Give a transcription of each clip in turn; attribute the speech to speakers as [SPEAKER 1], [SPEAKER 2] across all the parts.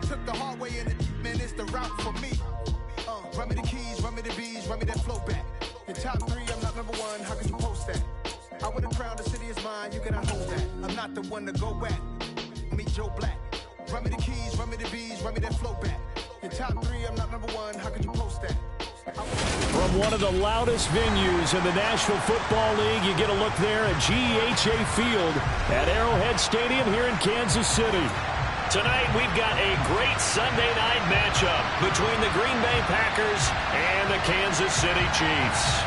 [SPEAKER 1] took the hard way, and man, it's the route for me. Run me the keys, run me the bees, run me that flow back. In top 3, I'm not number 1, how can you post that? I would have crowned, the city is mine, you cannot hold that. I'm not the one to go back. Meet Joe Black. Run me the keys, run me the bees, run me that flow back. In top 3, I'm not number 1, how could you post that?
[SPEAKER 2] From one of the loudest venues in the National Football League, you get a look there at GEHA Field at Arrowhead Stadium here in Kansas City.
[SPEAKER 3] Tonight, we've got a great Sunday night matchup between the Green Bay Packers and the Kansas City Chiefs.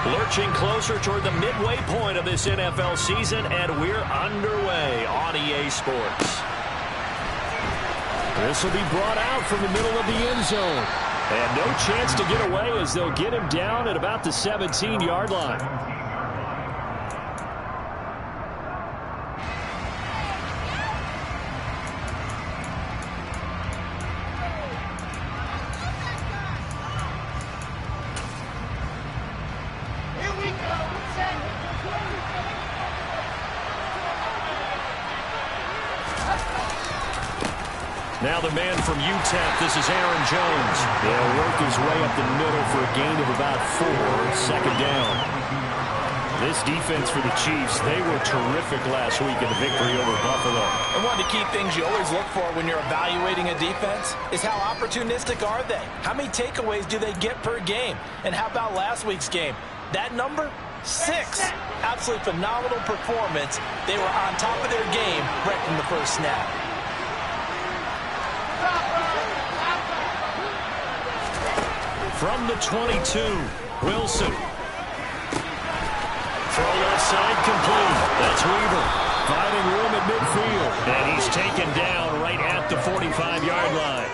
[SPEAKER 3] Lurching closer toward the midway point of this NFL season, and we're underway on EA Sports.
[SPEAKER 2] This will be brought out from the middle of the end zone. And no chance to get away as they'll get him down at about the 17-yard line.
[SPEAKER 3] Now the man from UTEP, this is Aaron Jones.
[SPEAKER 2] He'll work his way up the middle for a gain of about 4, second down.
[SPEAKER 3] This defense for the Chiefs, they were terrific last week in the victory over Buffalo.
[SPEAKER 4] And one of the key things you always look for when you're evaluating a defense is how opportunistic are they? How many takeaways do they get per game? And how about last week's game? That number? 6. Absolutely phenomenal performance. They were on top of their game right from the first snap.
[SPEAKER 3] From the 22, Wilson. Throw left side complete. That's Weaver.
[SPEAKER 2] Finding room at midfield.
[SPEAKER 3] And he's taken down right at the 45-yard line.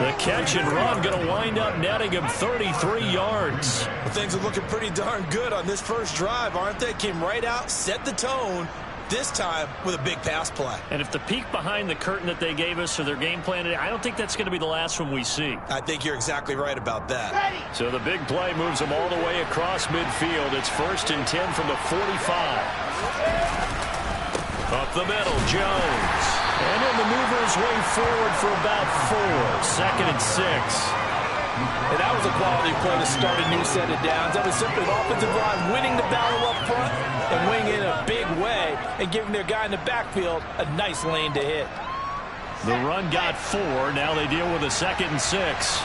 [SPEAKER 3] The catch and run going to wind up netting him 33 yards.
[SPEAKER 4] Well, things are looking pretty darn good on this first drive, aren't they? Came right out, set the tone, this time with a big pass play.
[SPEAKER 3] And if the peek behind the curtain that they gave us for their game plan today, I don't think that's going to be the last one we see.
[SPEAKER 4] I think you're exactly right about that.
[SPEAKER 3] So the big play moves them all the way across midfield. It's 1st and 10 from the 45. Up the middle, Jones. And he'll maneuver his way forward for about 4. 2nd and 6.
[SPEAKER 4] And that was a quality play to start a new set of downs. That was simply the offensive line winning the battle up front and winning in a big way and giving their guy in the backfield a nice lane to hit.
[SPEAKER 3] The run got 4. Now they deal with a 2nd and 6.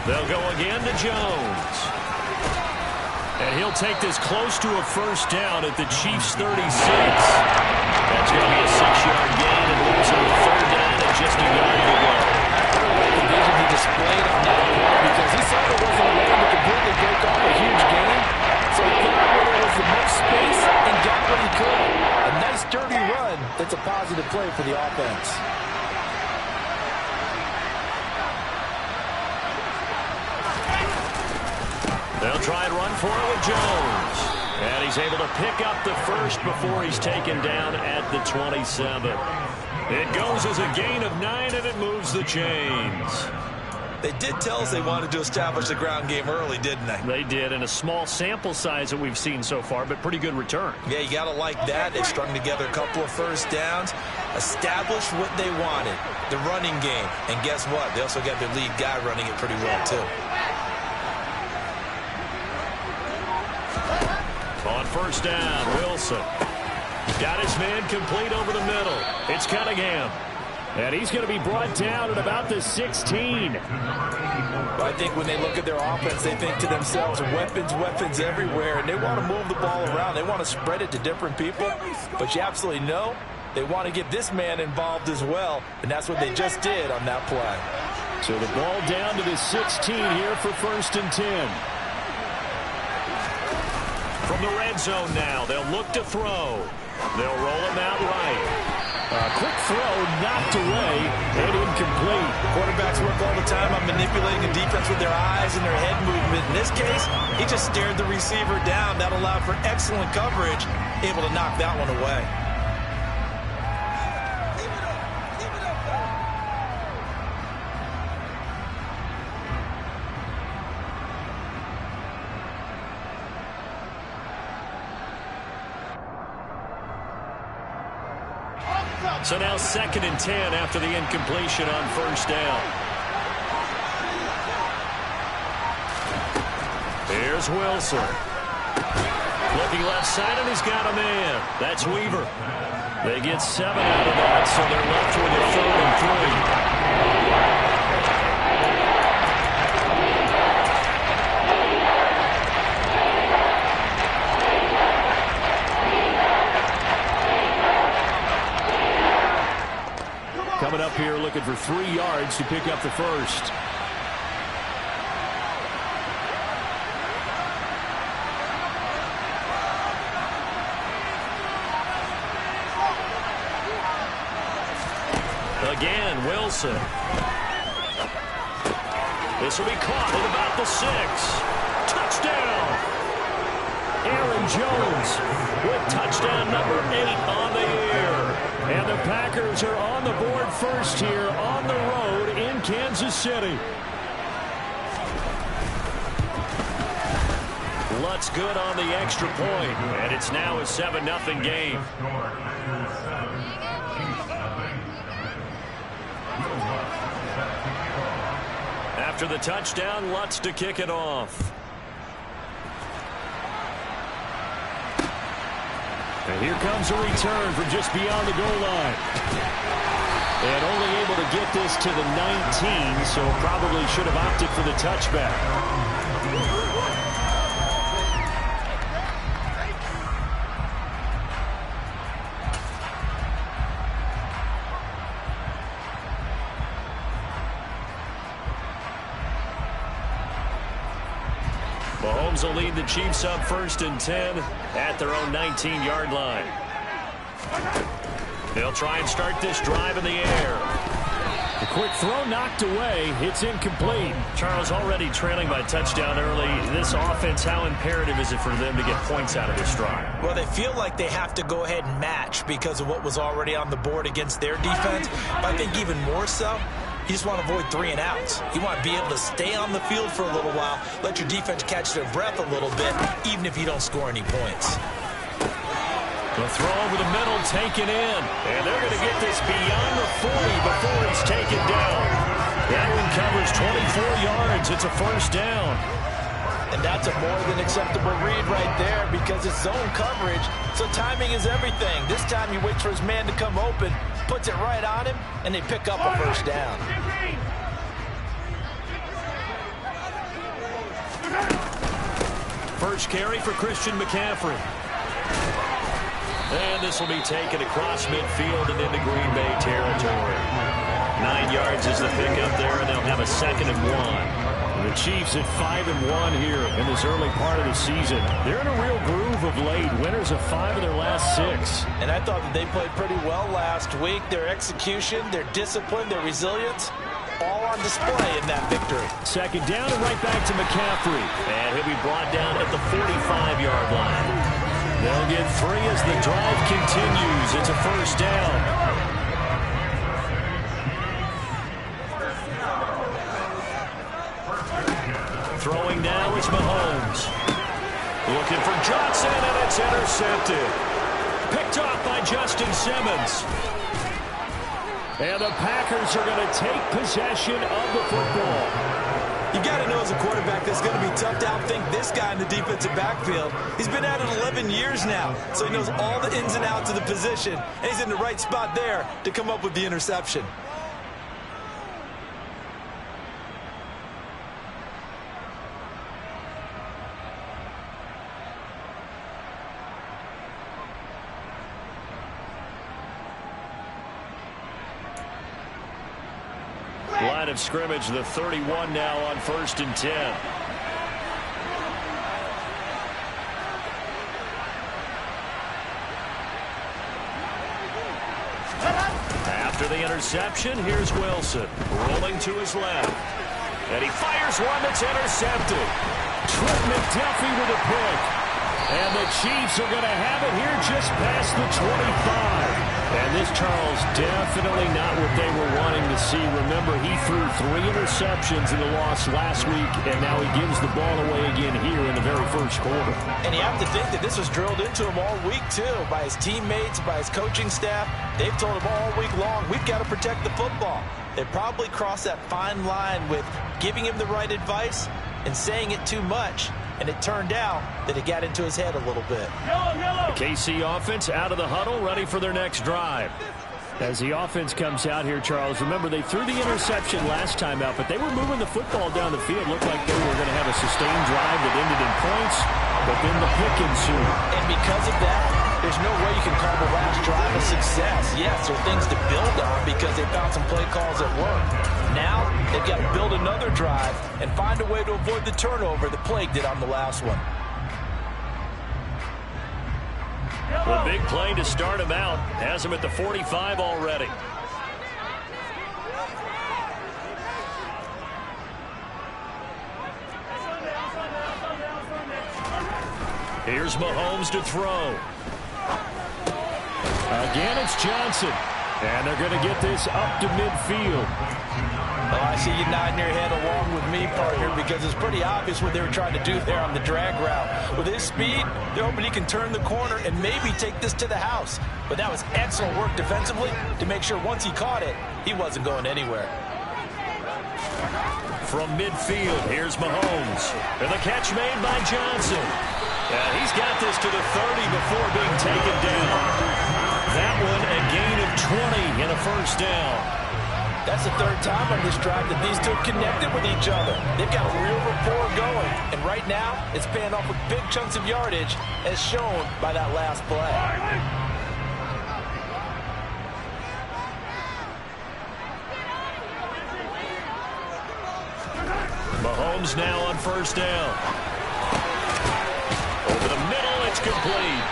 [SPEAKER 3] They'll go again to Jones. And he'll take this close to a first down at the Chiefs' 36. That's going to be a 6-yard gain and moves him to 3rd down and just a yard to go.
[SPEAKER 4] The vision he displayed on that play because he saw there wasn't a way to completely break off a huge gain. So he put it where there was the most space and got what he could. A nice dirty run that's a positive play for the offense.
[SPEAKER 3] They'll try and run for it with Jones. And he's able to pick up the first before he's taken down at the 27. It goes as a gain of 9, and it moves the chains.
[SPEAKER 4] They did tell us they wanted to establish the ground game early, didn't they?
[SPEAKER 3] They did, and a small sample size that we've seen so far, but pretty good return.
[SPEAKER 4] Yeah, you got to like that. They've strung together a couple of first downs, established what they wanted, the running game. And guess what? They also got their lead guy running it pretty well, too.
[SPEAKER 3] On first down, Wilson. Got his man complete over the middle. It's Cunningham. And he's going to be brought down at about the 16.
[SPEAKER 4] Well, I think when they look at their offense, they think to themselves, weapons everywhere, and they want to move the ball around. They want to spread it to different people. But you absolutely know they want to get this man involved as well, and that's what they just did on that play.
[SPEAKER 2] So the ball down to the 16 here for 1st and 10.
[SPEAKER 3] From the red zone now, they'll look to throw. They'll roll him out right.
[SPEAKER 2] A quick throw knocked away and incomplete.
[SPEAKER 4] Quarterbacks work all the time on manipulating a defense with their eyes and their head movement. In this case, he just stared the receiver down. That allowed for excellent coverage, able to knock that one away.
[SPEAKER 3] So now 2nd and 10 after the incompletion on first down. Here's Wilson. Looking left side, and he's got a man. That's Weaver. They get 7 out of that, so they're left with a 3rd and 3.
[SPEAKER 2] Coming up here looking for 3 yards to pick up the first.
[SPEAKER 3] Again, Wilson. This will be caught at about the 6. Touchdown!
[SPEAKER 2] Aaron Jones with touchdown number 8 on the year. And the Packers are on the board first here on the road in Kansas City.
[SPEAKER 3] Lutz good on the extra point, and it's now a 7-0 game. After the touchdown, Lutz to kick it off.
[SPEAKER 2] And here comes a return from just beyond the goal line. And only able to get this to the 19, so probably should have opted for the touchback.
[SPEAKER 3] Mahomes will lead the Chiefs up 1st and 10 at their own 19-yard line. They'll try and start this drive in the air.
[SPEAKER 2] A quick throw knocked away. It's incomplete.
[SPEAKER 3] Charles, already trailing by touchdown early. This offense, how imperative is it for them to get points out of this drive?
[SPEAKER 4] Well, they feel like they have to go ahead and match because of what was already on the board against their defense. But I think even more so, you just want to avoid 3 and outs. You want to be able to stay on the field for a little while, let your defense catch their breath a little bit, even if you don't score any points.
[SPEAKER 3] The throw over the middle, taken in. And they're going to get this beyond the 40 before it's taken down. That one covers 24 yards. It's a 1st down.
[SPEAKER 4] And that's a more than acceptable read right there because it's zone coverage, so timing is everything. This time he waits for his man to come open, puts it right on him, and they pick up a 1st down.
[SPEAKER 3] First carry for Christian McCaffrey. And this will be taken across midfield and into Green Bay territory. 9 yards is the pickup there, and they'll have a 2nd and 1.
[SPEAKER 2] The Chiefs at 5-1 here in this early part of the season. They're in a real groove of late. Winners of 5 of their last 6.
[SPEAKER 4] And I thought that they played pretty well last week. Their execution, their discipline, their resilience, all on display in that victory.
[SPEAKER 2] 2nd down and right back to McCaffrey.
[SPEAKER 3] And he'll be brought down at the 45-yard line. They'll get 3 as the drive continues. It's a 1st down. Throwing now is Mahomes. Looking for Johnson, and it's intercepted. Picked off by Justin Simmons.
[SPEAKER 2] And the Packers are going to take possession of the football.
[SPEAKER 4] You got to know as a quarterback that's going to be tough to outthink this guy in the defensive backfield. He's been at it 11 years now, so he knows all the ins and outs of the position, and he's in the right spot there to come up with the interception.
[SPEAKER 3] Line of scrimmage, the 31 now on 1st and 10.
[SPEAKER 2] After the interception, here's Wilson rolling to his left. And he fires one that's intercepted. Trent McDuffie with a pick. And the Chiefs are going to have it here just past the 25. And this, Charles, definitely not what they were wanting to see. Remember, he threw 3 interceptions in the loss last week, and now he gives the ball away again here in the very first quarter.
[SPEAKER 4] And you have to think that this was drilled into him all week, too, by his teammates, by his coaching staff. They've told him all week long, we've got to protect the football. They probably crossed that fine line with giving him the right advice and saying it too much. And it turned out that it got into his head a little bit.
[SPEAKER 2] The KC offense out of the huddle, ready for their next drive. As the offense comes out here, Charles, remember they threw the interception last time out, but they were moving the football down the field. Looked like they were going to have a sustained drive that ended in points, but then the pick ensued.
[SPEAKER 4] And because of that, there's no way you can call the last drive a success. Yes, there are things to build on because they found some play calls that work. Now, they've got to build another drive and find a way to avoid the turnover that plagued it on the last one.
[SPEAKER 2] A big play to start him out. Has him at the 45 already. Here's Mahomes to throw. Again, it's Johnson. And they're going to get this up to midfield.
[SPEAKER 4] Oh, I see you nodding your head along with me, partner, because it's pretty obvious what they were trying to do there on the drag route. With his speed, they're hoping he can turn the corner and maybe take this to the house. But that was excellent work defensively to make sure once he caught it, he wasn't going anywhere.
[SPEAKER 2] From midfield, here's Mahomes. And the catch made by Johnson. And he's got this to the 30 before being taken down. That one a gain of 20 and a first down.
[SPEAKER 4] That's the third time on this drive that these two connected with each other. They've got a real rapport going. And right now, it's paying off with big chunks of yardage, as shown by that last play.
[SPEAKER 2] Mahomes now on first down. Over the middle, it's complete.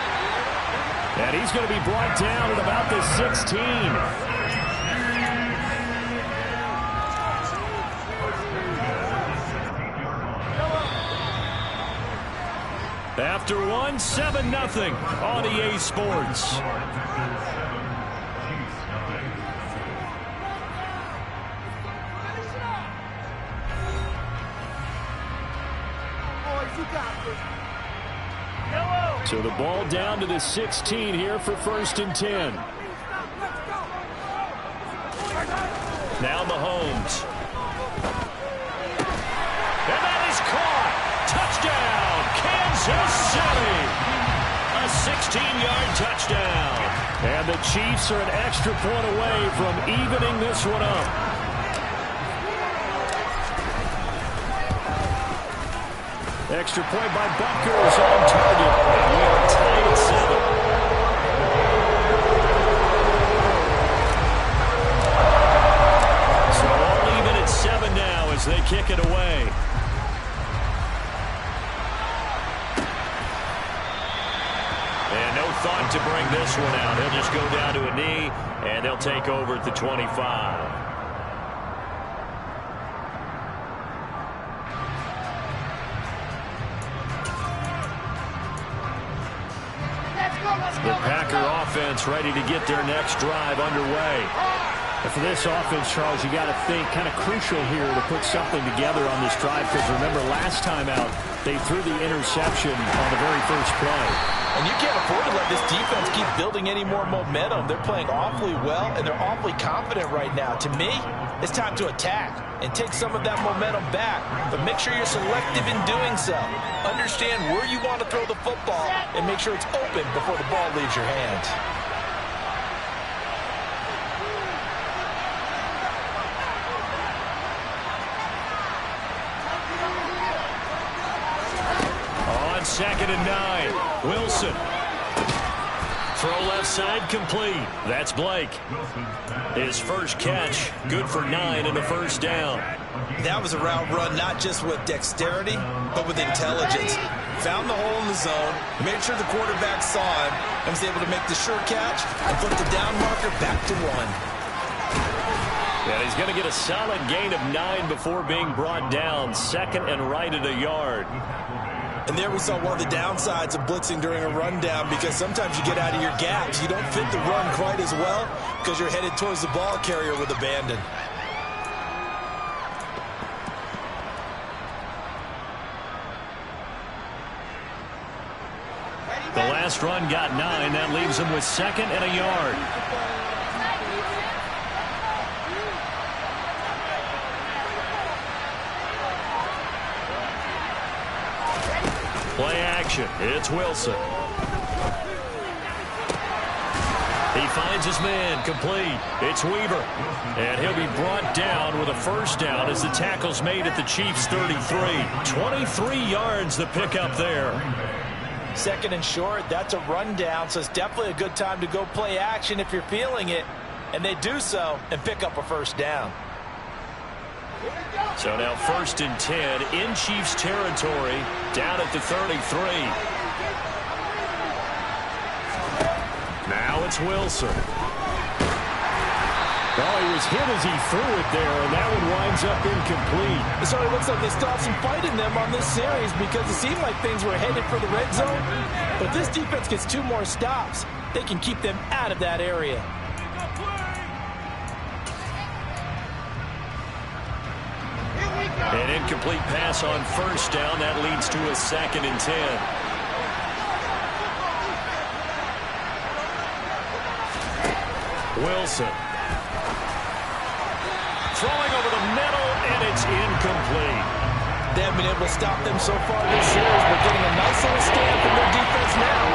[SPEAKER 2] And he's going to be brought down at about the 16. After one, 7-0 on EA Sports. So the ball down to the 16 here for 1st and 10. Now Mahomes. And that is caught. Touchdown, Kansas City. A 16-yard touchdown. And the Chiefs are an extra point away from evening this one up. Extra point by Butker is on target. And we are tied at 7. So all even at 7 now as they kick it away. And no thought to bring this one out. He'll just go down to a knee, and they'll take over at the 25. The Packer offense ready to get their next drive underway. And for this offense, Charles, you got to think kind of crucial here to put something together on this drive, because remember last time out they threw the interception on the very first play.
[SPEAKER 4] And you can't afford to let this defense keep building any more momentum. They're playing awfully well, and they're awfully confident right now. To me, it's time to attack and take some of that momentum back. But make sure you're selective in doing so. Understand where you want to throw the football and make sure it's open before the ball leaves your hands.
[SPEAKER 2] On 2nd and 9, Wilson. Throw left side complete. That's Blake. His first catch, good for 9 and a first down.
[SPEAKER 5] That was a route run not just with dexterity, but with intelligence. Found the hole in the zone, made sure the quarterback saw him, and was able to make the sure catch and put the down marker back to 1.
[SPEAKER 2] And he's going to get a solid gain of 9 before being brought down. 2nd and right at a yard.
[SPEAKER 5] And there we saw one of the downsides of blitzing during a rundown, because sometimes you get out of your gaps. You don't fit the run quite as well because you're headed towards the ball carrier with abandon.
[SPEAKER 2] The last run got 9. That leaves him with 2nd and a yard. Play action. It's Wilson. He finds his man, complete. It's Weaver. And he'll be brought down with a first down as the tackle's made at the Chiefs' 33. 23 yards the pickup there.
[SPEAKER 4] 2nd and short, that's a rundown, so it's definitely a good time to go play action if you're feeling it. And they do so and pick up a first down.
[SPEAKER 2] So now 1st and 10 in Chiefs territory, down at the 33. Now it's Wilson. Oh, he was hit as he threw it there, and that one winds up incomplete.
[SPEAKER 4] So it looks like they still have some fight in them on this series, because it seemed like things were headed for the red zone. But this defense gets 2 more stops. They can keep them out of that area.
[SPEAKER 2] An incomplete pass on first down. That leads to a 2nd and 10. Wilson. Throwing over the middle, and it's incomplete.
[SPEAKER 4] They haven't been able to stop them so far this series, but getting a nice little stand from their defense now.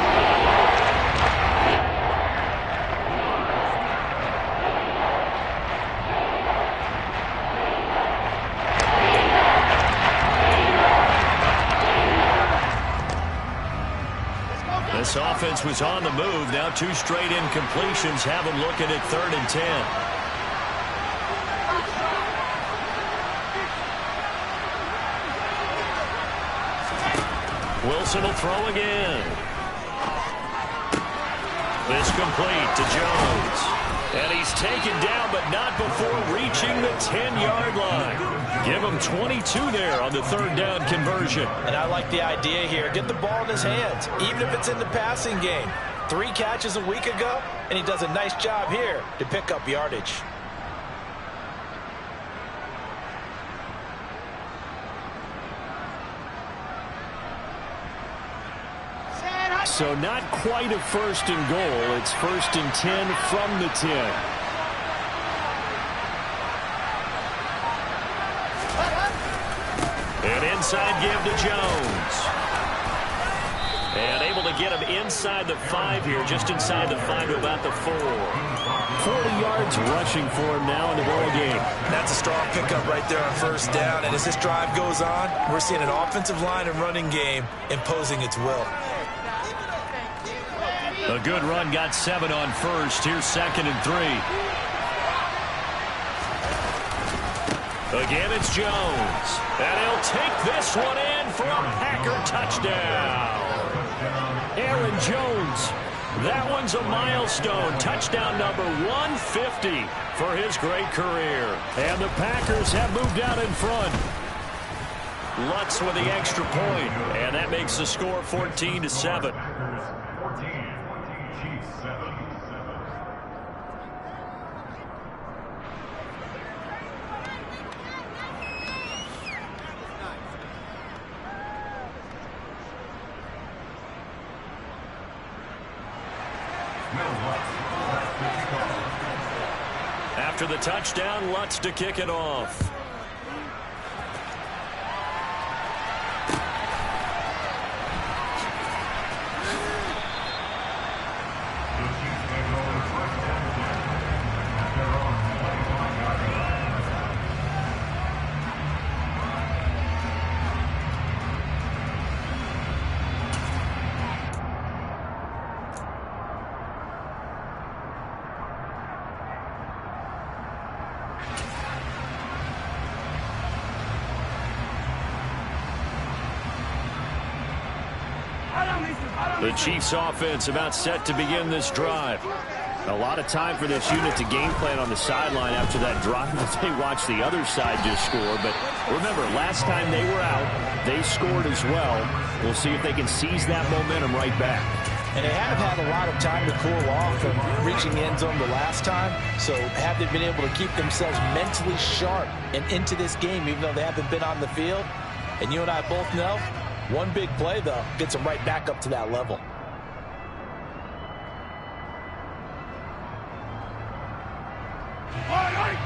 [SPEAKER 2] This offense was on the move. Now 2 straight incompletions have them looking at 3rd and 10. Wilson will throw again. This complete to Jones. And he's taken down, but not before reaching the 10-yard line. Give him 22 there on the 3rd down conversion.
[SPEAKER 4] And I like the idea here. Get the ball in his hands, even if it's in the passing game. 3 catches a week ago, and he does a nice job here to pick up yardage.
[SPEAKER 2] So not quite a 1st and goal. It's 1st and 10 from the 10. And inside give to Jones. And able to get him inside the 5 here, just inside the 5 to about the 4. 40 yards rushing for him now in the ball game.
[SPEAKER 5] That's a strong pickup right there on first down. And as this drive goes on, we're seeing an offensive line and running game imposing its will.
[SPEAKER 2] A good run got 7 on first. Here's 2nd and 3. Again, it's Jones. And he'll take this one in for a Packer touchdown. Aaron Jones. That one's a milestone. Touchdown number 150 for his great career. And the Packers have moved out in front. Lutz with the extra point. And that makes the score 14-7. After the touchdown, Lutz to kick it off. The Chiefs offense about set to begin this drive. A lot of time for this unit to game plan on the sideline after that drive that they watched the other side just score. But remember, last time they were out, they scored as well. We'll see if they can seize that momentum right back.
[SPEAKER 4] And they have had a lot of time to cool off from reaching the end zone the last time. So have they been able to keep themselves mentally sharp and into this game, even though they haven't been on the field? And you and I both know, one big play, though, gets them right back up to that level.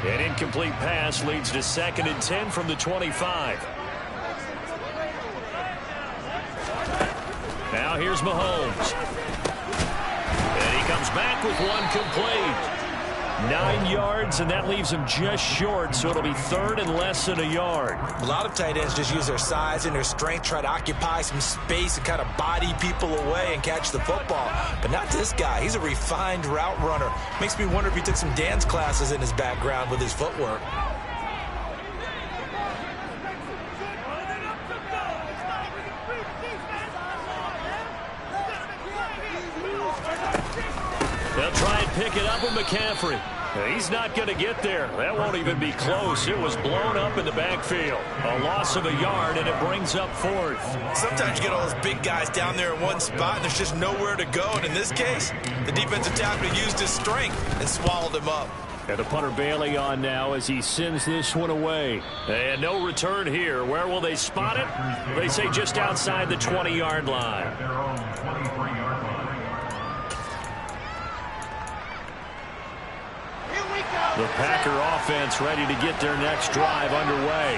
[SPEAKER 2] An incomplete pass leads to 2nd and 10 from the 25. Now here's Mahomes. And he comes back with one complete. 9 yards, and that leaves him just short, so it'll be 3rd and less than a yard.
[SPEAKER 5] A lot of tight ends just use their size and their strength, try to occupy some space and kind of body people away and catch the football. But not this guy. He's a refined route runner. Makes me wonder if he took some dance classes in his background with his footwork.
[SPEAKER 2] They'll try and pick it up with McCaffrey. He's not going to get there. That won't even be close. It was blown up in the backfield. A loss of a yard, and it brings up 4th.
[SPEAKER 5] Sometimes you get all those big guys down there in one spot, and there's just nowhere to go. And in this case, the defensive tackle used his strength and swallowed him up.
[SPEAKER 2] And the punter Bailey on now as he sends this one away. And no return here. Where will they spot it? They say just outside the 20-yard line. The Packer offense ready to get their next drive underway.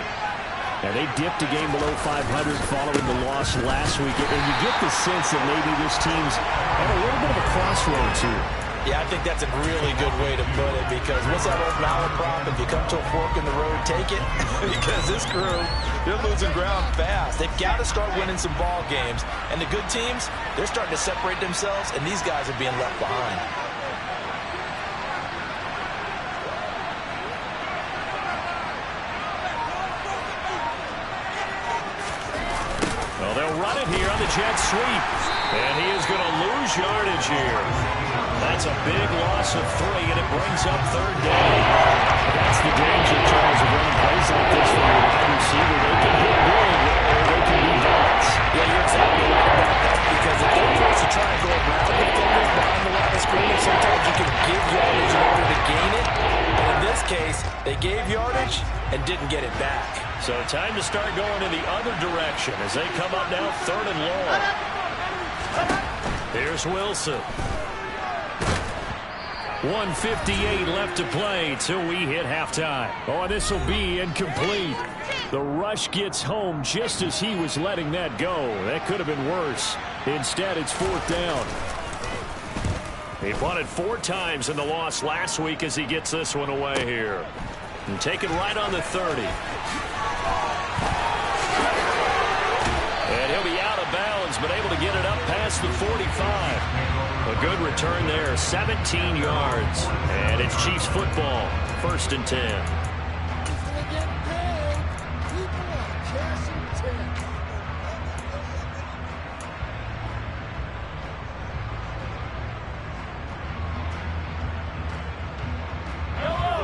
[SPEAKER 2] And they dipped a game below 500 following the loss last week. And you get the sense that maybe this team's at a little bit of a crossroads here.
[SPEAKER 4] Yeah, I think that's a really good way to put it, because what's that old malaprop? If you come to a fork in the road, take it. Because this crew, they're losing ground fast. They've got to start winning some ball games. And the good teams, they're starting to separate themselves, and these guys are being left behind.
[SPEAKER 2] Well, they'll run it here on the jet sweep. And he is going to lose yardage here. That's a big loss of 3, and it brings up 3rd down. That's the danger, Charles, of running plays like this from your wide receiver. They can hit big, or they can be dots.
[SPEAKER 4] Yeah, you're exactly right about that, because if they're forced to try and go around the defenders behind the line of scrimmage, sometimes you can give yardage in order to gain it. But in this case, they gave yardage and didn't get it back.
[SPEAKER 2] So time to start going in the other direction as they come up now 3rd and long. Here's Wilson. 1:58 left to play till we hit halftime. Oh, and this will be incomplete. The rush gets home just as he was letting that go. That could have been worse. Instead, it's 4th down. He punted 4 times in the loss last week as he gets this one away here. And taken right on the 30. And he'll be out of bounds, but able to get it up past the 45. A good return there, 17 yards. And it's Chiefs football, 1st and 10.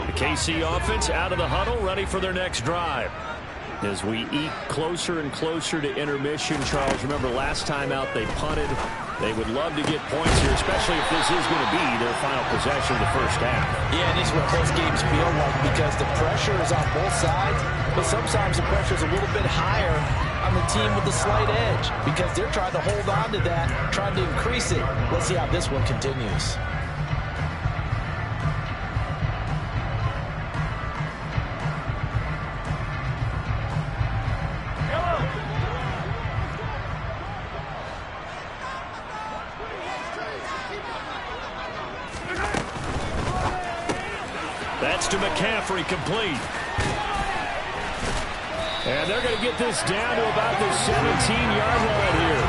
[SPEAKER 2] The KC offense out of the huddle, ready for their next drive. As we eke closer and closer to intermission, Charles, remember last time out they punted. They would love to get points here, especially if this is going to be their final possession of the first half.
[SPEAKER 4] Yeah, and this is what close games feel like, because the pressure is on both sides, but sometimes the pressure is a little bit higher on the team with the slight edge, because they're trying to hold on to that, trying to increase it. Let's see how this one continues.
[SPEAKER 2] That's to McCaffrey, complete. And they're going to get this down to about the 17-yard line here.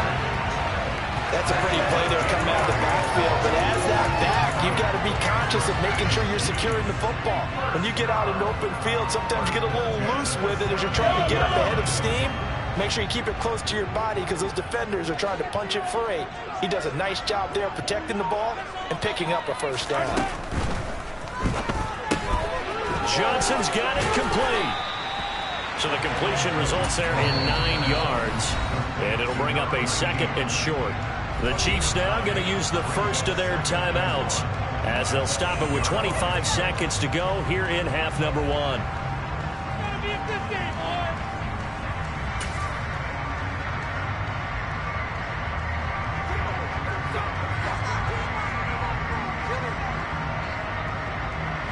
[SPEAKER 4] That's a pretty play there coming out of the backfield. But as that back, you've got to be conscious of making sure you're securing the football. When you get out in open field, sometimes you get a little loose with it as you're trying to get up ahead of steam. Make sure you keep it close to your body, because those defenders are trying to punch it free. He does a nice job there protecting the ball and picking up a first down.
[SPEAKER 2] Johnson's got it complete. So the completion results there in 9 yards. And it'll bring up a 2nd and short. The Chiefs now going to use the first of their timeouts as they'll stop it with 25 seconds to go here in half number 1.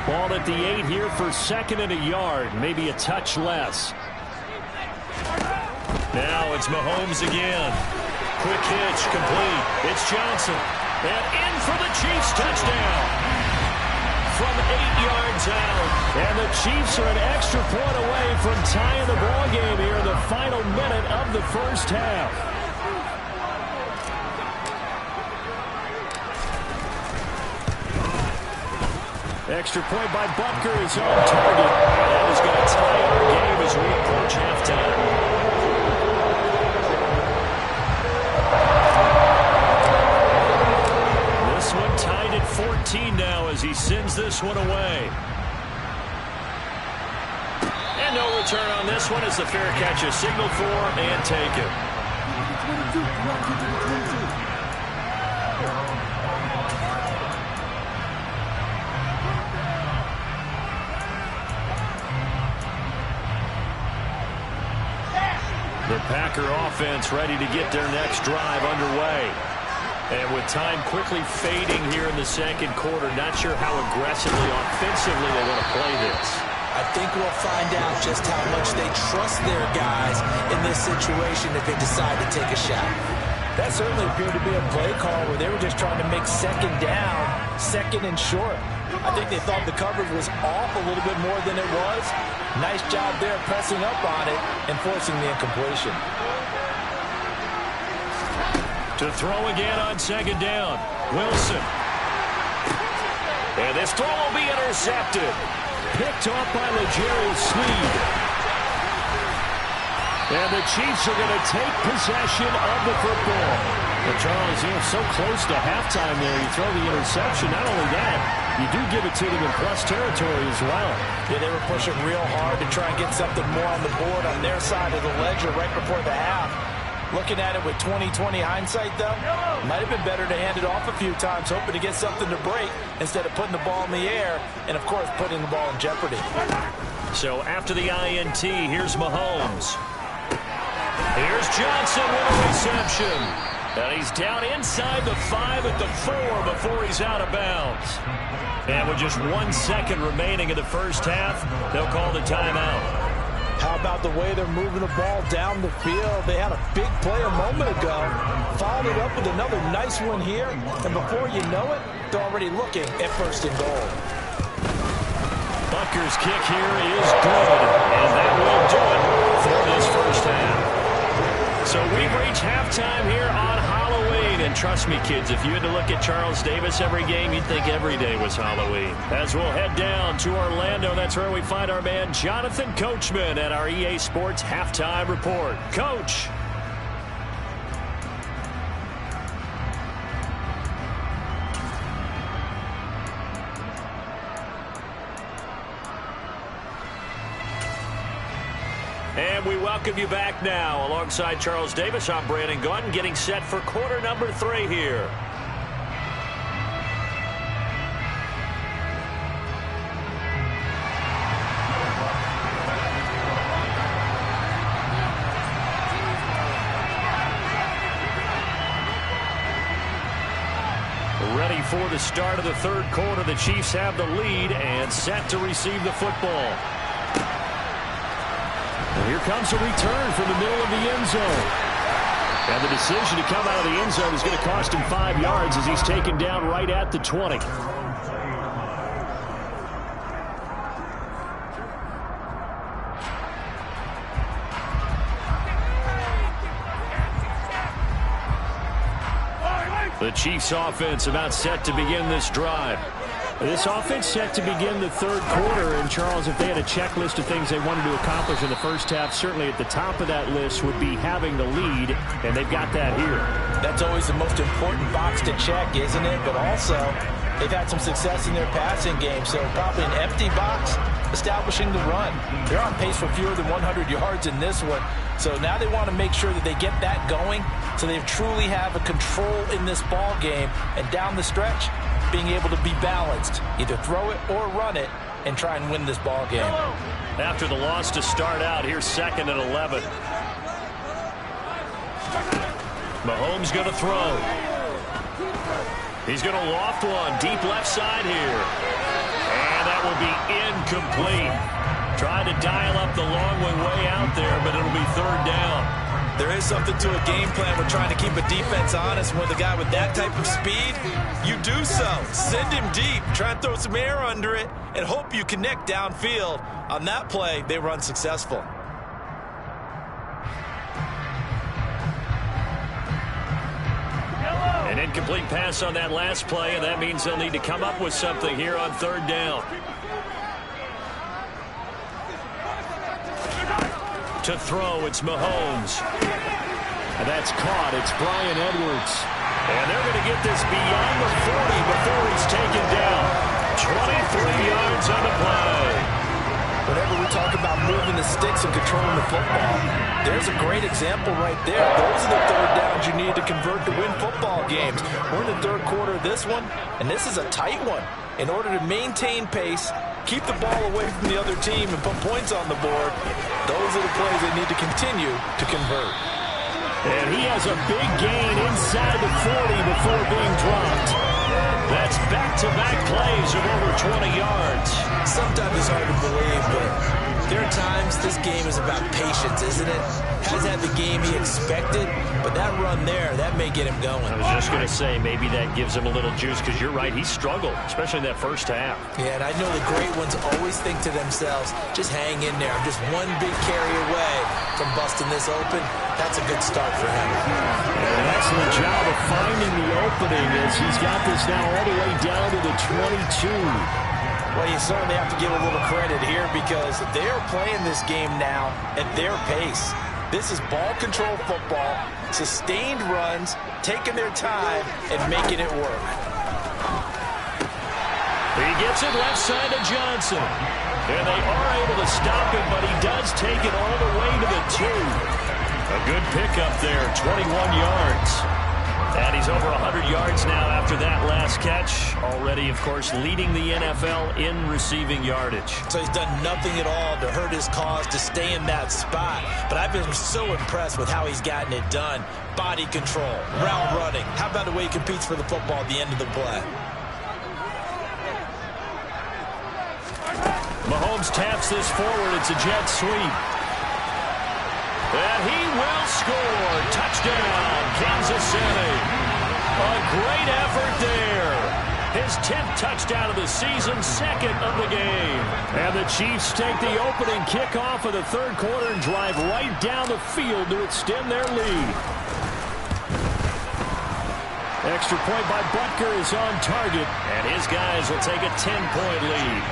[SPEAKER 2] Ball at the 8 here for 2nd and a yard, maybe a touch less. Now it's Mahomes again. Quick hitch, complete. It's Johnson. And in for the Chiefs touchdown. From 8 yards out. And the Chiefs are an extra point away from tying the ball game here in the final minute of the first half. Extra point by Butker is on target. That is going to tie our game as we approach halftime. This one tied at 14 now as he sends this one away. And no return on this one as the fair catch is signaled for and taken. The Packer offense ready to get their next drive underway. And with time quickly fading here in the second quarter, not sure how aggressively, offensively they want to play this.
[SPEAKER 5] I think we'll find out just how much they trust their guys in this situation if they decide to take a shot.
[SPEAKER 4] That certainly appeared to be a play call where they were just trying to make 2nd down, 2nd and short. I think they thought the coverage was off a little bit more than it was. Nice job there pressing up on it and forcing the incompletion.
[SPEAKER 2] To throw again on 2nd down. Wilson. And this throw will be intercepted. Picked off by L'Jarius Sneed. And the Chiefs are going to take possession of the football. But Charles, so close to halftime there. You throw the interception. Not only that, you do give it to them in plus territory as well.
[SPEAKER 4] Yeah, they were pushing real hard to try and get something more on the board on their side of the ledger right before the half. Looking at it with 20/20 hindsight, though, might have been better to hand it off a few times, hoping to get something to break instead of putting the ball in the air and, of course, putting the ball in jeopardy.
[SPEAKER 2] So after the INT, here's Mahomes. Here's Johnson with a reception. And he's down inside the 5 at the 4 before he's out of bounds. And with just 1 second remaining in the first half, they'll call the timeout.
[SPEAKER 4] How about the way they're moving the ball down the field? They had a big play a moment ago. Followed it up with another nice one here. And before you know it, they're already looking at 1st and goal.
[SPEAKER 2] Butker's kick here is good. And that will do it for this first half. So we've reached halftime here on Halloween. And trust me, kids, if you had to look at Charles Davis every game, you'd think every day was Halloween. As we'll head down to Orlando, that's where we find our man Jonathan Coachman at our EA Sports Halftime Report. Coach. And we welcome you back now. Alongside Charles Davis, I'm Brandon Gaudin, getting set for quarter number 3 here. Ready for the start of the third quarter. The Chiefs have the lead and set to receive the football. And here comes a return from the middle of the end zone. And the decision to come out of the end zone is going to cost him 5 yards as he's taken down right at the 20. The Chiefs offense about set to begin this drive. This offense set to begin the third quarter. And, Charles, if they had a checklist of things they wanted to accomplish in the first half, certainly at the top of that list would be having the lead, and they've got that here.
[SPEAKER 4] That's always the most important box to check, isn't it? But also, they've had some success in their passing game, so probably an empty box establishing the run. They're on pace for fewer than 100 yards in this one, so now they want to make sure that they get that going so they truly have a control in this ball game, and down the stretch, being able to be balanced, either throw it or run it, and try and win this ball game.
[SPEAKER 2] After the loss to start out, here's 2nd and 11. Mahomes going to throw. He's going to loft one deep left side here. And that will be incomplete. Trying to dial up the long way out there, but it'll be 3rd down.
[SPEAKER 5] There is something to a game plan with trying to keep a defense honest. When the guy with that type of speed, you do so. Send him deep, try and throw some air under it, and hope you connect downfield. On that play, they were unsuccessful.
[SPEAKER 2] An incomplete pass on that last play, and that means they'll need to come up with something here on 3rd down. To throw, it's Mahomes. And that's caught. It's Bryan Edwards. And they're going to get this beyond the 40 before he's taken down. 23 yards on the play.
[SPEAKER 4] Whenever we talk about moving the sticks and controlling the football, there's a great example right there. Those are the 3rd downs you need to convert to win football games. We're in the 3rd quarter of this one, and this is a tight one. In order to maintain pace, keep the ball away from the other team, and put points on the board, those are the plays they need to continue to convert.
[SPEAKER 2] And he has a big gain inside the 40 before being dropped. That's back-to-back plays of over 20 yards.
[SPEAKER 5] Sometimes it's hard to believe, but there are times this game is about patience, isn't it? Hasn't had the game he expected, but that run there, that may get him going.
[SPEAKER 2] I was just going to say, maybe that gives him a little juice, because you're right, he struggled, especially in that first half.
[SPEAKER 5] Yeah, and I know the great ones always think to themselves, just hang in there. I'm just one big carry away from busting this open. That's a good start for him.
[SPEAKER 2] And an excellent job of finding the opening as he's got this now all the way down to the 22.
[SPEAKER 4] Well, you certainly have to give a little credit here because they're playing this game now at their pace. This is ball control football, sustained runs, taking their time, and making it work.
[SPEAKER 2] He gets it left side to Johnson. And they are able to stop him, but he does take it all the way to the 2. A good pickup there, 21 yards. And he's over 100 yards now after that last catch. Already, of course, leading the NFL in receiving yardage.
[SPEAKER 5] So he's done nothing at all to hurt his cause to stay in that spot. But I've been so impressed with how he's gotten it done. Body control, route running. How about the way he competes for the football at the end of the play?
[SPEAKER 2] Mahomes taps this forward. It's a jet sweep. And he will score. Touchdown, Kansas City. A great effort there. His 10th touchdown of the season, 2nd of the game. And the Chiefs take the opening kickoff of the 3rd quarter and drive right down the field to extend their lead. Extra point by Butker is on target, and his guys will take a 10-point lead.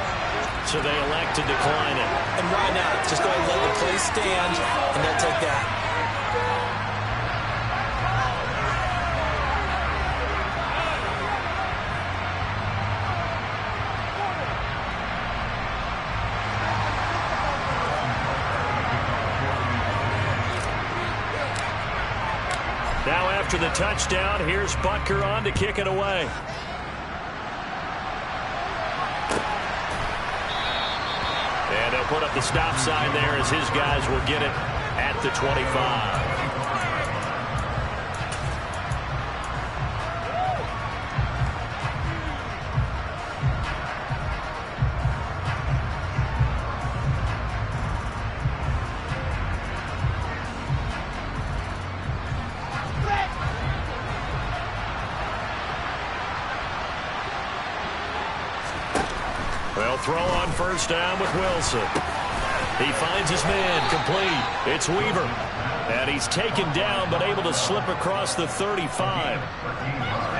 [SPEAKER 2] So they elect to decline it.
[SPEAKER 5] And why not? Just go ahead and let the play stand, and they'll take that.
[SPEAKER 2] Now after the touchdown, here's Butker on to kick it away. And they'll put up the stop sign there as his guys will get it at the 25. They'll throw on first down with Wilson. He finds his man complete. It's Weaver. And he's taken down but able to slip across the 35.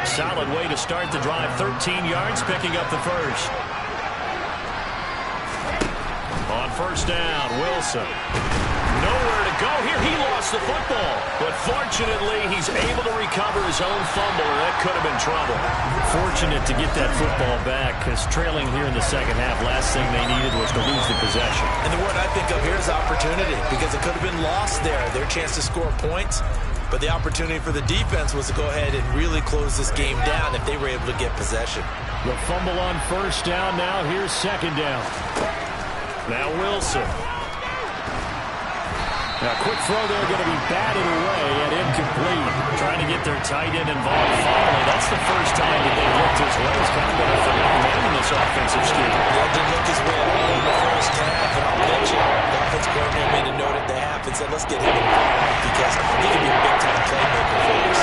[SPEAKER 2] Solid way to start the drive. 13 yards, picking up the first. On first down, Wilson. Nowhere to go here. He lost the football. But fortunately, he's able to recover his own fumble, or that could have been trouble. Fortunate to get that football back, because trailing here in the second half, last thing they needed was to lose the possession.
[SPEAKER 5] And the word I think of here is opportunity, because it could have been lost there. Their chance to score points. But the opportunity for the defense was to go ahead and really close this game down if they were able to get possession.
[SPEAKER 2] The fumble on first down. Now here's second down. Now Wilson. Now, quick throw there, going to be batted away and incomplete. Trying to get their tight end involved finally. That's the first time that they've looked his way. It's kind of been a forgotten man in this offensive scheme.
[SPEAKER 5] They didn't look his way at all in the first half, and I'll bet you the offensive coordinator made a note at the half and said, let's get him involved because he can be a big-time playmaker for us.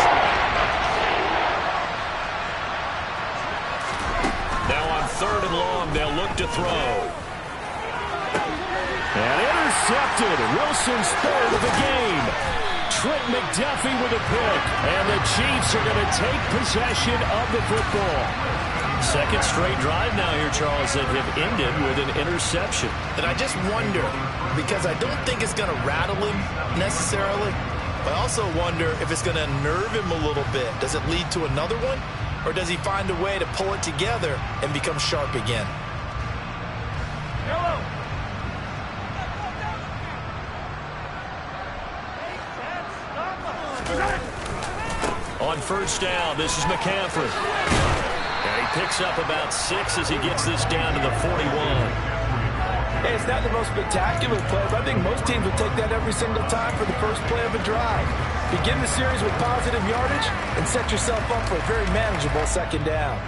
[SPEAKER 2] Now on third and long, they'll look to throw. And intercepted. Wilson's third of the game. Trent McDuffie with a pick. And the Chiefs are going to take possession of the football. Second straight drive now here, Charles, that have ended with an interception.
[SPEAKER 4] And I just wonder, because I don't think it's going to rattle him necessarily, but I also wonder if it's going to unnerve him a little bit. Does it lead to another one? Or does he find a way to pull it together and become sharp again?
[SPEAKER 2] On first down, this is McCaffrey. And he picks up about 6 as he gets this down to the 41.
[SPEAKER 4] Hey, it's not the most spectacular play, but I think most teams would take that every single time for the first play of a drive. Begin the series with positive yardage and set yourself up for a very manageable second down.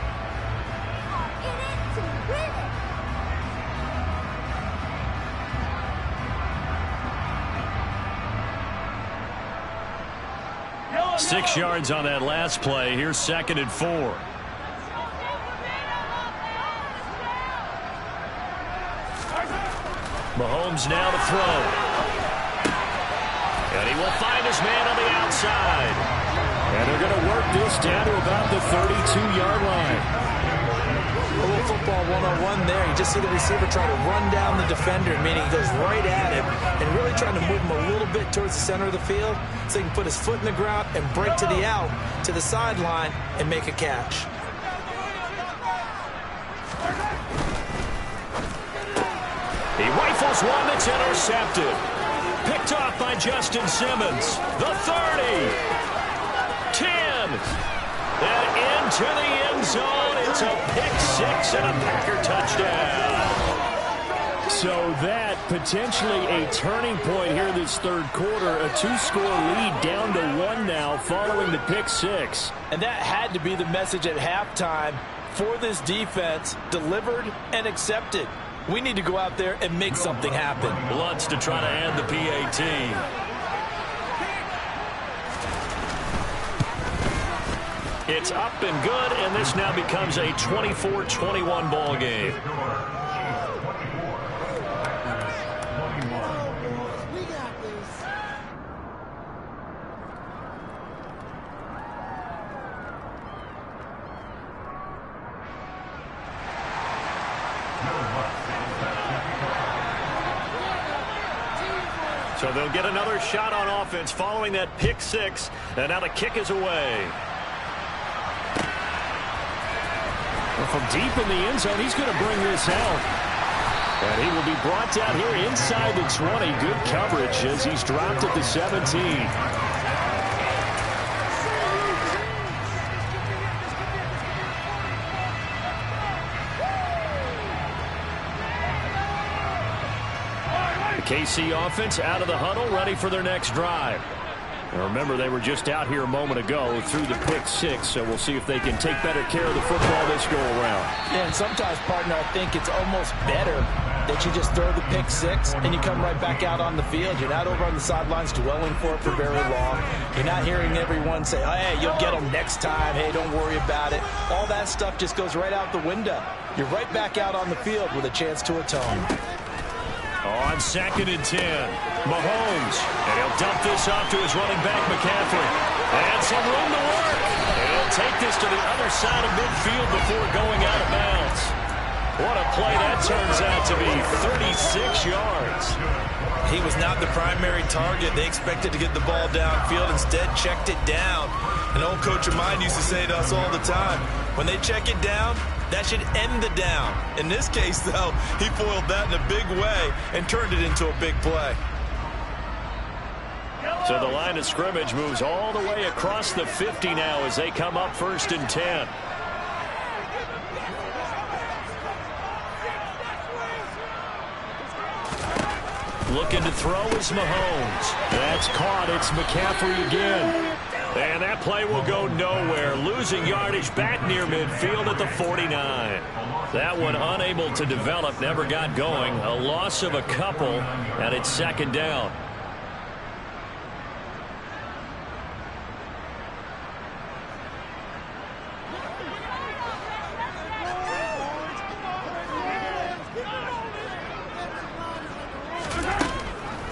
[SPEAKER 2] Six yards on that last play. Here's second and 4. Mahomes now to throw. And he will find his man on the outside. And they're going to work this down to about the 32-yard line.
[SPEAKER 5] A little football 101 there. You just see the receiver trying to run down the defender, meaning he goes right at him and really trying to move him a little bit towards the center of the field so he can put his foot in the ground and break to the out, to the sideline, and make a catch.
[SPEAKER 2] He rifles one that's intercepted. Picked off by Justin Simmons. The 30. 10. And into the end zone. It's a pick-6 and a Packer touchdown. So that potentially a turning point here this third quarter. A 2-score lead down to 1 now following the pick-6.
[SPEAKER 4] And that had to be the message at halftime for this defense. Delivered and accepted. We need to go out there and make something happen.
[SPEAKER 2] Lutz to try to add the PAT. It's up and good, and this now becomes a 24-21 ball game. So they'll get another shot on offense following that pick-6, and now the kick is away. Well, from deep in the end zone, he's going to bring this out. And he will be brought down here inside the 20. Good coverage as he's dropped at the 17. The KC offense out of the huddle, ready for their next drive. Now remember, they were just out here a moment ago through the pick-6, so we'll see if they can take better care of the football this go-around.
[SPEAKER 4] Yeah, and sometimes, partner, I think it's almost better that you just throw the pick-6 and you come right back out on the field. You're not over on the sidelines dwelling for it for very long. You're not hearing everyone say, oh, hey, you'll get them next time. Hey, don't worry about it. All that stuff just goes right out the window. You're right back out on the field with a chance to atone.
[SPEAKER 2] On second and 10, Mahomes. And he'll dump this off to his running back, McCaffrey. And some room to work. And They'll take this to the other side of midfield before going out of bounds. What a play that turns out to be, 36 yards.
[SPEAKER 5] He was not the primary target. They expected to get the ball downfield. Instead, checked it down. An old coach of mine used to say to us all the time, when they check it down, that should end the down. In this case, though, he foiled that in a big way and turned it into a big play.
[SPEAKER 2] So the line of scrimmage moves all the way across the 50 now as they come up 1st and 10. Looking to throw is Mahomes. That's caught. It's McCaffrey again. And that play will go nowhere. Losing yardage back near midfield at the 49. That one unable to develop, never got going. A loss of a couple, and it's 2nd down.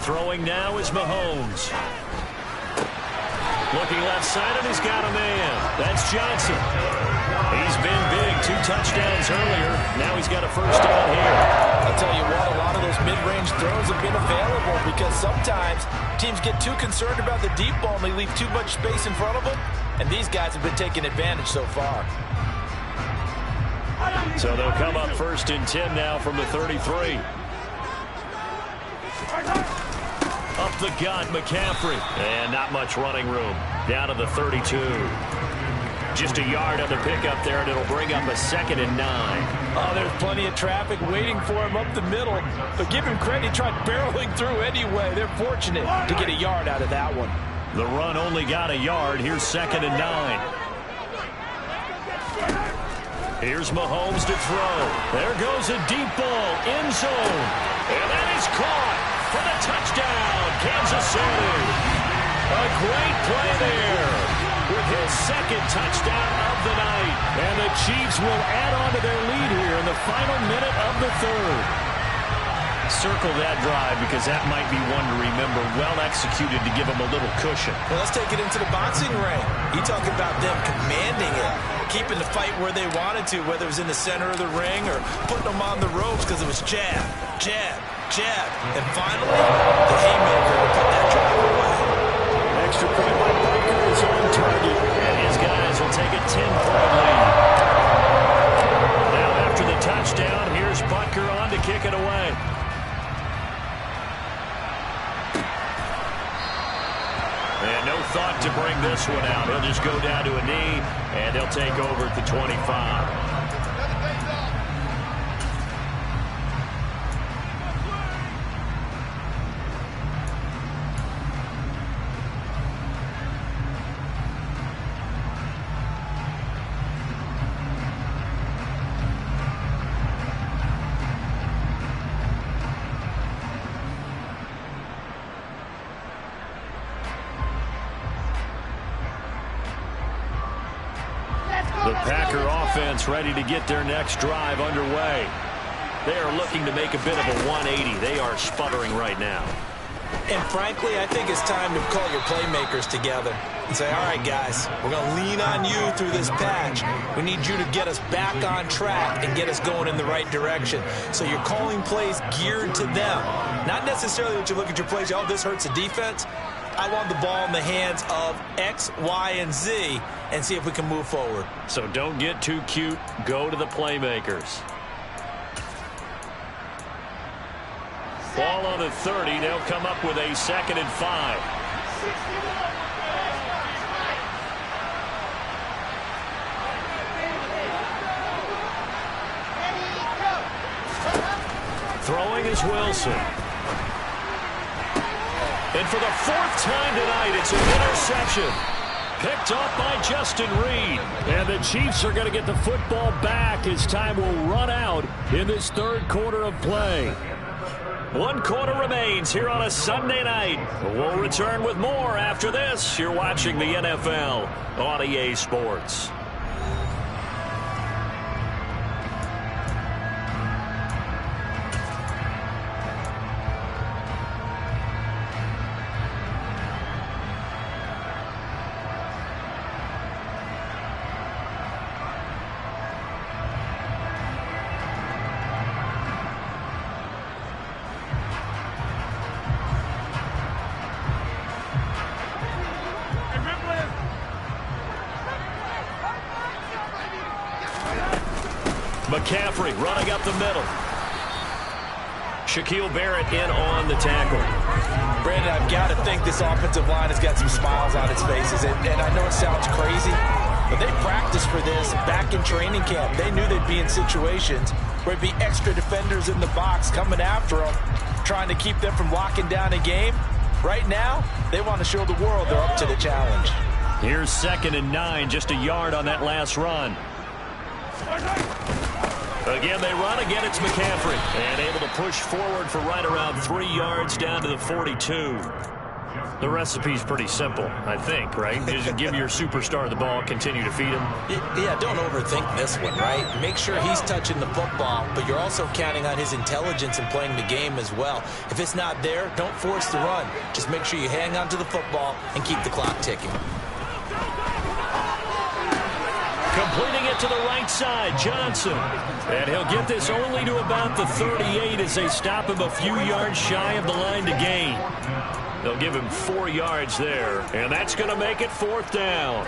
[SPEAKER 2] Throwing now is Mahomes. Looking left side, and he's got a man. That's Johnson. He's been big. 2 touchdowns earlier. Now he's got a 1st down here.
[SPEAKER 4] I'll tell you what, a lot of those mid-range throws have been available because sometimes teams get too concerned about the deep ball and they leave too much space in front of them. And these guys have been taking advantage so far.
[SPEAKER 2] So they'll come up 1st and 10 now from the 33. Up the gut, McCaffrey. And not much running room. Down to the 32. Just a yard on the pickup there, and it'll bring up a 2nd and 9.
[SPEAKER 4] Oh, there's plenty of traffic waiting for him up the middle. But give him credit, he tried barreling through anyway. They're fortunate to get a yard out of that one.
[SPEAKER 2] The run only got a yard. Here's 2nd and 9. Here's Mahomes to throw. There goes a deep ball, end zone. And that is caught for the touchdown, Kansas City. A great play there with his 2nd touchdown of the night. And the Chiefs will add on to their lead here in the final minute of the 3rd. Circle that drive because that might be one to remember. Well executed to give them a little cushion.
[SPEAKER 5] Well, let's take it into the boxing ring. You talk about them commanding it, keeping the fight where they wanted to, whether it was in the center of the ring or putting them on the ropes because it was jab, jab, jab. And finally, the haymaker to put that drive away.
[SPEAKER 2] Extra point by Baker is on target. And his guys will take a 10-point lead. Now after the touchdown, here's Butker on to kick it away. And no thought to bring this one out. He'll just go down to a knee, and they'll take over at the 25. The Packer offense ready to get their next drive underway. They are looking to make a bit of a 180. They are sputtering right now.
[SPEAKER 5] And frankly, I think it's time to call your playmakers together and say, all right, guys, we're going to lean on you through this patch. We need you to get us back on track and get us going in the right direction. So you're calling plays geared to them. Not necessarily that you look at your plays, oh, this hurts the defense. I want the ball in the hands of X, Y, and Z and see if we can move forward.
[SPEAKER 2] So don't get too cute. Go to the playmakers. Ball on the 30. They'll come up with a 2nd and 5. Throwing is Wilson. And for the 4th time tonight, it's an interception. Picked up by Justin Reed. And the Chiefs are going to get the football back as time will run out in this 3rd quarter of play. 1 quarter remains here on a Sunday night. We'll return with more after this. You're watching the NFL on EA Sports. McCaffrey running up the middle. Shaquille Barrett in on the tackle.
[SPEAKER 4] Brandon, I've got to think this offensive line has got some smiles on its faces. And I know it sounds crazy, but they practiced for this back in training camp. They knew they'd be in situations where it'd be extra defenders in the box coming after them, trying to keep them from locking down a game. Right now, they want to show the world they're up to the challenge.
[SPEAKER 2] Here's 2nd and 9, just a yard on that last run. Again, they run. Again, it's McCaffrey. And able to push forward for right around 3 yards down to the 42. The recipe's pretty simple, I think, right? Just give your superstar the ball, continue to feed him.
[SPEAKER 4] Yeah, don't overthink this one, right? Make sure he's touching the football, but you're also counting on his intelligence and playing the game as well. If it's not there, don't force the run. Just make sure you hang on to the football and keep the clock ticking.
[SPEAKER 2] Completing it to the right side, Johnson. And he'll get this only to about the 38 as they stop him a few yards shy of the line to gain. They'll give him 4 yards there, and that's going to make it 4th down.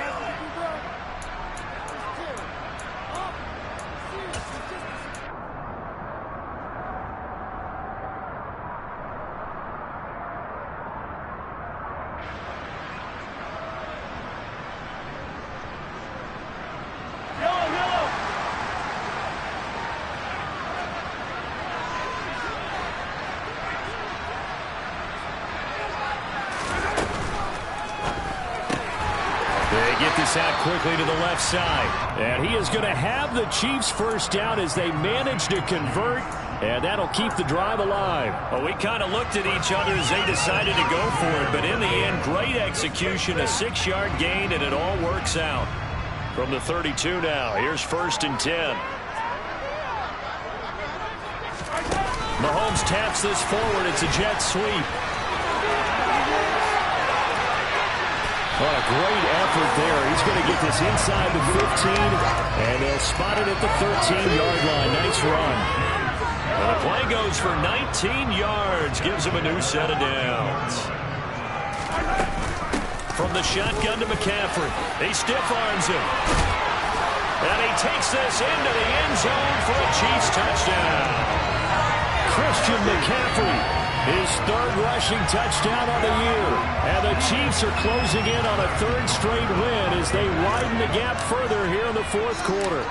[SPEAKER 2] Out quickly to the left side. And he is going to have the Chiefs first down as they manage to convert. And that'll keep the drive alive. Well, we kind of looked at each other as they decided to go for it. But in the end, great execution, a 6-yard gain, and it all works out. From the 32 now, here's 1st and 10. Mahomes taps this forward. It's a jet sweep. What a great effort there. He's going to get this inside the 15, and they'll spot it at the 13-yard line. Nice run. And the play goes for 19 yards. Gives him a new set of downs. From the shotgun to McCaffrey. He stiff-arms him. And he takes this into the end zone for a Chiefs touchdown. Christian McCaffrey. His 3rd rushing touchdown of the year. And the Chiefs are closing in on a 3rd straight win as they widen the gap further here in the 4th quarter.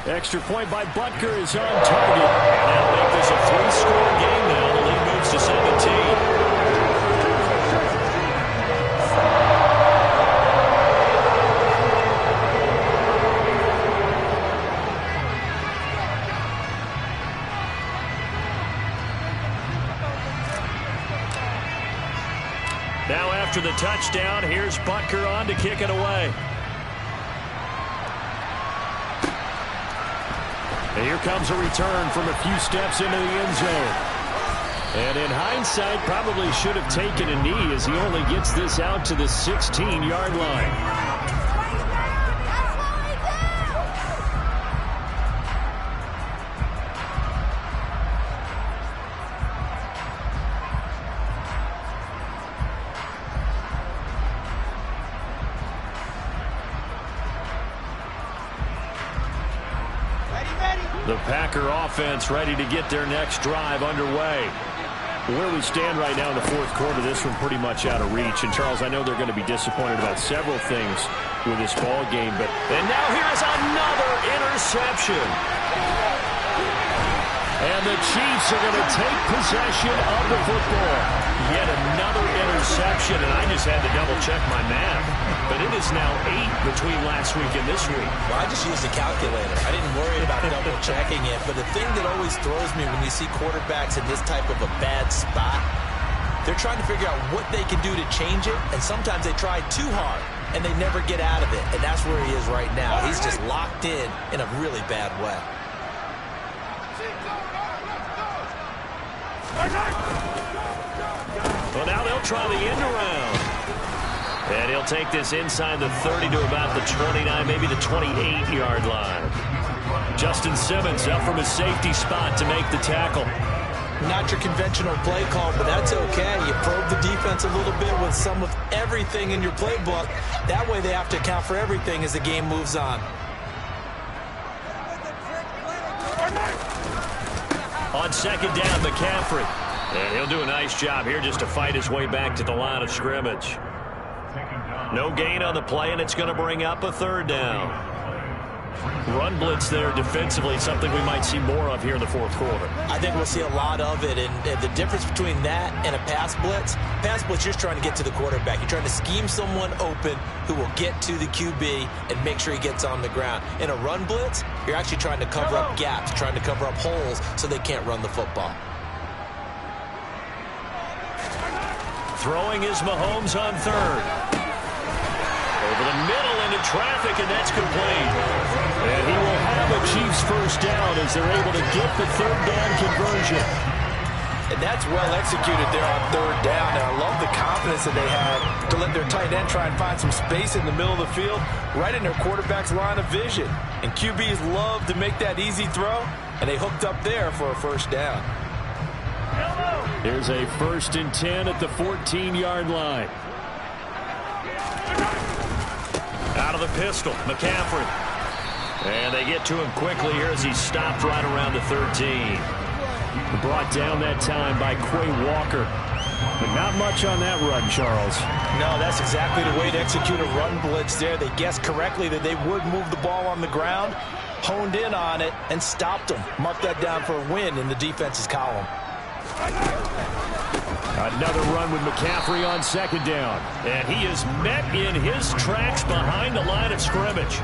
[SPEAKER 2] Extra point by Butker is on target. And that'll make this a 3-score game now. The lead moves to 17. Now after the touchdown, here's Butker on to kick it away. And here comes a return from a few steps into the end zone. And in hindsight, probably should have taken a knee as he only gets this out to the 16-yard line. The Packer offense ready to get their next drive underway. Where we stand right now in the 4th quarter, this one pretty much out of reach. And, Charles, I know they're going to be disappointed about several things with this ball game. And now here's another interception. And the Chiefs are going to take possession of the football. Yet another interception, and I just had to double-check my math. But it is now 8 between last week and this week.
[SPEAKER 4] Well, I just used a calculator. I didn't worry about double-checking it. But the thing that always throws me when you see quarterbacks in this type of a bad spot, they're trying to figure out what they can do to change it, and sometimes they try too hard, and they never get out of it. And that's where he is right now. He's just locked in a really bad way.
[SPEAKER 2] Well, now they'll try the end around. And he'll take this inside the 30 to about the 29, maybe the 28-yard line. Justin Simmons up from his safety spot to make the tackle.
[SPEAKER 4] Not your conventional play call, but that's okay. You probe the defense a little bit with some of everything in your playbook. That way they have to account for everything as the game moves on.
[SPEAKER 2] On second down, McCaffrey. And he'll do a nice job here just to fight his way back to the line of scrimmage. No gain on the play, and it's going to bring up a third down. Run blitz there defensively, something we might see more of here in the fourth quarter.
[SPEAKER 4] I think we'll see a lot of it, and the difference between that and a pass blitz, you're trying to get to the quarterback. You're trying to scheme someone open who will get to the QB and make sure he gets on the ground. In a run blitz, you're actually trying to cover up gaps, trying to cover up holes so they can't run the football.
[SPEAKER 2] Throwing is Mahomes on third. Over the middle into traffic, and that's complete. And he will have a Chiefs first down as they're able to get the third down conversion.
[SPEAKER 4] And that's well executed there on third down. And I love the confidence that they had to let their tight end try and find some space in the middle of the field, right in their quarterback's line of vision. And QBs love to make that easy throw, and they hooked up there for a first down.
[SPEAKER 2] Here's a 1st and 10 at the 14-yard line. Out of the pistol, McCaffrey. And they get to him quickly here as he's stopped right around the 13. Brought down that time by Quay Walker. But not much on that run, Charles.
[SPEAKER 4] No, that's exactly the way to execute a run blitz there. They guessed correctly that they would move the ball on the ground, honed in on it, and stopped them. Mark that down for a win in the defense's column.
[SPEAKER 2] Another run with McCaffrey on second down. And he is met in his tracks behind the line of scrimmage.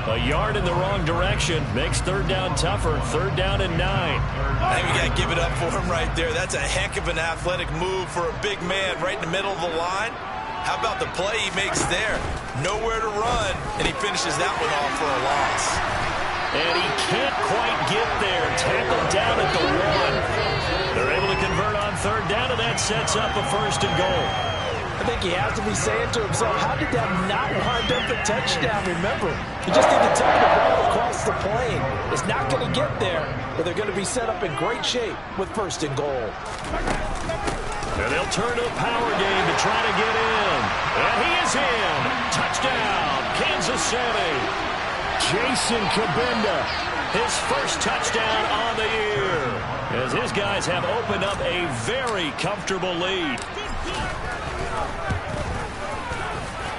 [SPEAKER 2] A yard in the wrong direction makes third down tougher. Third down and 9.
[SPEAKER 5] I think we got to give it up for him right there. That's a heck of an athletic move for a big man right in the middle of the line. How about the play he makes there? Nowhere to run, and he finishes that one off for a loss.
[SPEAKER 2] And he can't quite get there. Tackled down at the 1. They're able to convert on third down, and that sets up a 1st and goal.
[SPEAKER 4] I think he has to be saying to himself, how did that not wind up a touchdown? Remember, you just need to take the ball across the plane. It's not going to get there, but they're going to be set up in great shape with 1st and goal.
[SPEAKER 2] And they'll turn to a power game to try to get in. And he is in. Touchdown, Kansas City. Jason Kabinda, his first touchdown on the year, as his guys have opened up a very comfortable lead.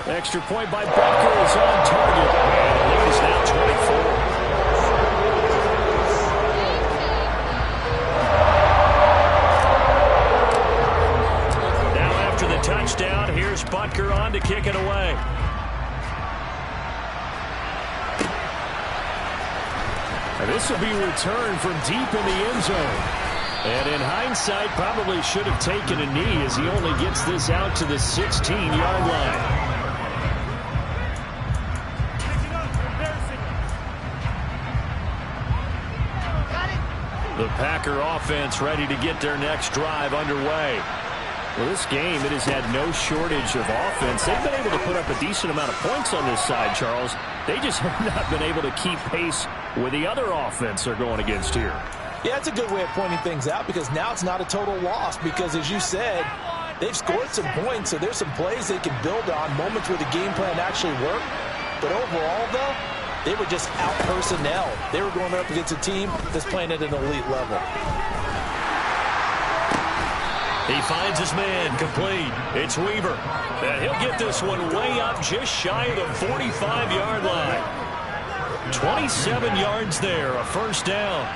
[SPEAKER 2] Extra point by Butker is on target. And the lead is now 24. Now after the touchdown, here's Butker on to kick it away. And this will be returned from deep in the end zone. And in hindsight, probably should have taken a knee as he only gets this out to the 16-yard line. The Packer offense ready to get their next drive underway. Well, this game, it has had no shortage of offense. They've been able to put up a decent amount of points on this side, Charles. They just have not been able to keep pace with the other offense they're going against here.
[SPEAKER 4] Yeah, it's a good way of pointing things out because now it's not a total loss because, as you said, they've scored some points, so there's some plays they can build on, moments where the game plan actually worked. But overall, though, they were just out-personnel. They were going up against a team that's playing at an elite level.
[SPEAKER 2] He finds his man, complete. It's Weaver. And he'll get this one way up just shy of the 45-yard line. 27 yards there, a first down.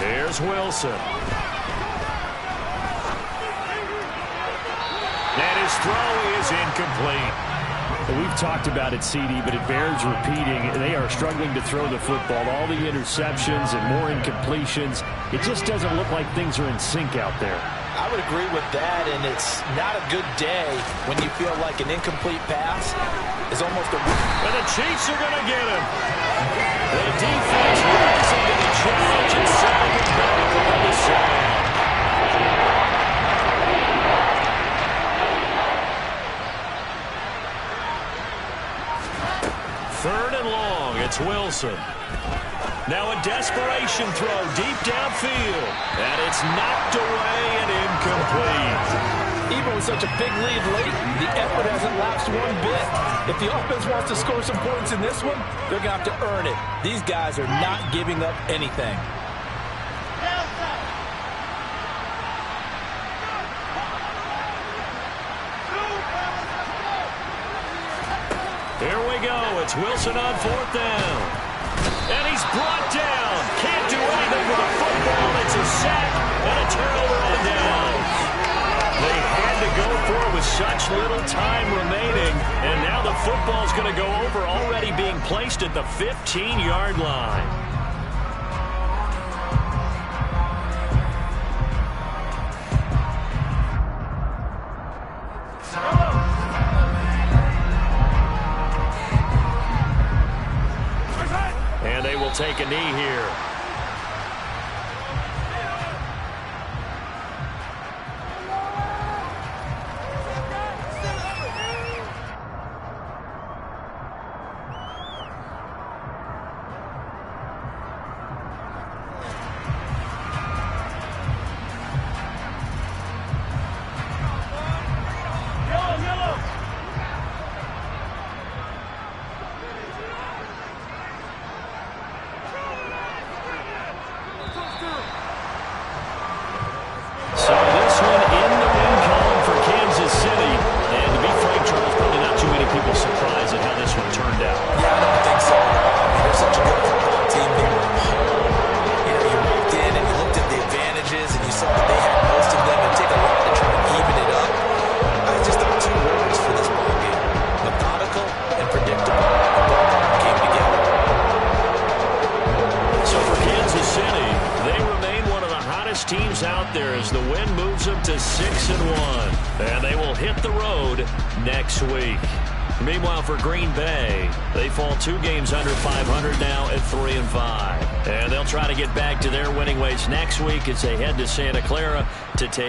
[SPEAKER 2] Here's Wilson. And his throw is incomplete. We've talked about it, CD, but it bears repeating. They are struggling to throw the football. All the interceptions and more incompletions. It just doesn't look like things are in sync out there.
[SPEAKER 4] I would agree with that, and it's not a good day when you feel like an incomplete pass is almost a...
[SPEAKER 2] And the Chiefs are going to get him. The defense rising to the challenge and sending him back on the side. Third and long, it's Wilson. Now a desperation throw deep downfield. And it's knocked away and incomplete.
[SPEAKER 4] Even with such a big lead late, the effort hasn't lapsed one bit. If the offense wants to score some points in this one, they're going to have to earn it. These guys are not giving up anything.
[SPEAKER 2] Here we go. It's Wilson on 4th down. And he's brought down. Can't do anything with the football. It's a sack and a turnover on downs. They had to go for it with such little time remaining. And now the football's going to go over, already being placed at the 15-yard line. And they will take a knee here. So this one in the win column for Kansas City. And to be frank, Charles, probably not too many people surprised at how this one turned out.
[SPEAKER 5] Yeah, I don't think so. They're such a good football team. They were home. You walked in and you looked at the advantages and you saw that they had most of them. It'd take a lot to try and even it up. I just thought 2 words for this ball game: methodical and predictable. The ball came together.
[SPEAKER 2] So for Kansas City, they remain one of the hottest teams out there as the win moves them to 6-1. And they will hit the road next week. Meanwhile, for Green Bay, they fall 2 games under 500 now at 3-5. And they'll try to get back to their winning ways next week as they head to Santa Clara to take